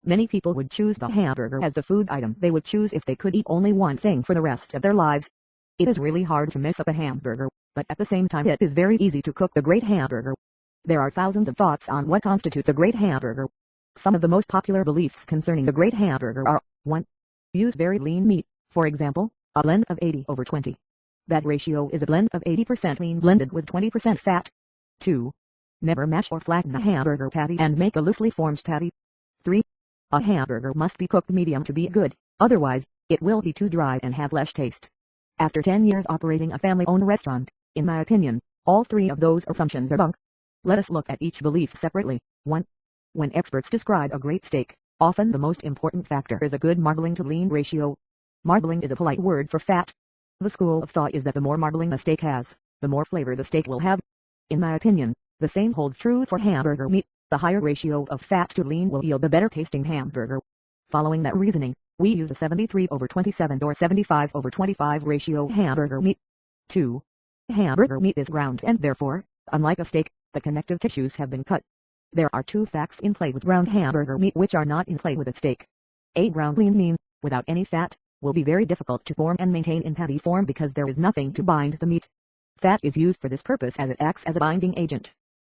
Many people would choose the hamburger as the food item they would choose if they could eat only one thing for the rest of their lives. It is really hard to mess up a hamburger, but at the same time it is very easy to cook the great hamburger. There are thousands of thoughts on what constitutes a great hamburger. Some of the most popular beliefs concerning the great hamburger are: 1. Use very lean meat, for example, a blend of 80/20. That ratio is a blend of 80% lean blended with 20% fat. 2. Never mash or flatten a hamburger patty and make a loosely formed patty. 3. A hamburger must be cooked medium to be good, otherwise, it will be too dry and have less taste. After 10 years operating a family-owned restaurant, in my opinion, all three of those assumptions are bunk. Let us look at each belief separately. 1. When experts describe a great steak, often the most important factor is a good marbling to lean ratio. Marbling is a polite word for fat. The school of thought is that the more marbling a steak has, the more flavor the steak will have. In my opinion, the same holds true for hamburger meat. The higher ratio of fat to lean will yield a better tasting hamburger. Following that reasoning, we use a 73/27 or 75/25 ratio hamburger meat. 2. Hamburger meat is ground and therefore, unlike a steak, the connective tissues have been cut. There are two facts in play with ground hamburger meat which are not in play with a steak. A ground lean meat, without any fat, will be very difficult to form and maintain in patty form because there is nothing to bind the meat. Fat is used for this purpose as it acts as a binding agent.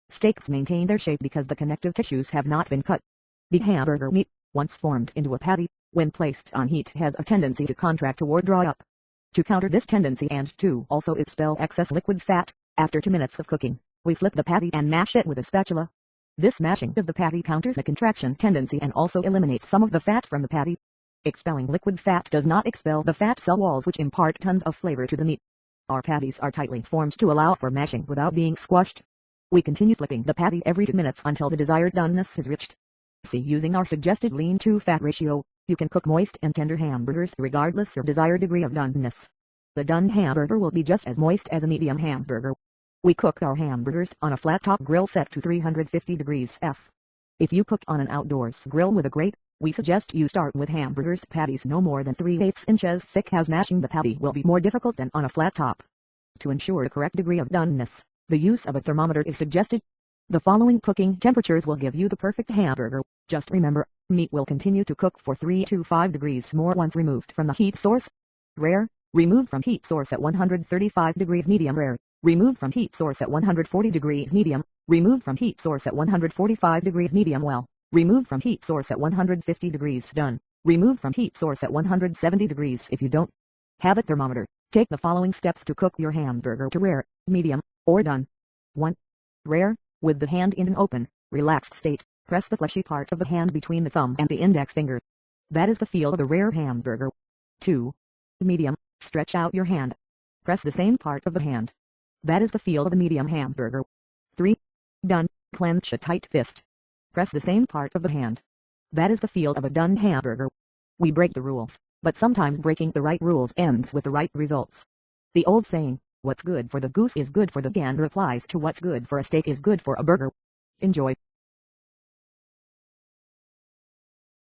Steaks maintain their shape because the connective tissues have not been cut. The hamburger meat, once formed into a patty, when placed on heat has a tendency to contract or dry up. To counter this tendency and to also expel excess liquid fat, after 2 minutes of cooking, we flip the patty and mash it with a spatula. This mashing of the patty counters the contraction tendency and also eliminates some of the fat from the patty. Expelling liquid fat does not expel the fat cell walls which impart tons of flavor to the meat. Our patties are tightly formed to allow for mashing without being squashed. We continue flipping the patty every 2 minutes until the desired doneness is reached. See, using our suggested lean-to-fat ratio, you can cook moist and tender hamburgers regardless of desired degree of doneness. The done hamburger will be just as moist as a medium hamburger. We cook our hamburgers on a flat-top grill set to 350 degrees F. If you cook on an outdoors grill with a grate, we suggest you start with hamburgers patties no more than 3/8 inches thick, as mashing the patty will be more difficult than on a flat top. To ensure the correct degree of doneness, the use of a thermometer is suggested. The following cooking temperatures will give you the perfect hamburger. Just remember, meat will continue to cook for 3 to 5 degrees more once removed from the heat source. Rare, removed from heat source at 135 degrees medium rare, removed from heat source at 140 degrees medium, removed from heat source at 145 degrees medium well, removed from heat source at 150 degrees done, removed from heat source at 170 degrees. If you don't have a thermometer, take the following steps to cook your hamburger to rare, medium, or done. 1. Rare, with the hand in an open, relaxed state, press the fleshy part of the hand between the thumb and the index finger. That is the feel of the rare hamburger. 2. Medium, stretch out your hand. Press the same part of the hand. That is the feel of the medium hamburger. 3. Done, clench a tight fist. Press the same part of the hand. That is the feel of a done hamburger. We break the rules, but sometimes breaking the right rules ends with the right results. The old saying, "What's good for the goose is good for the gander," applies to what's good for a steak is good for a burger. Enjoy.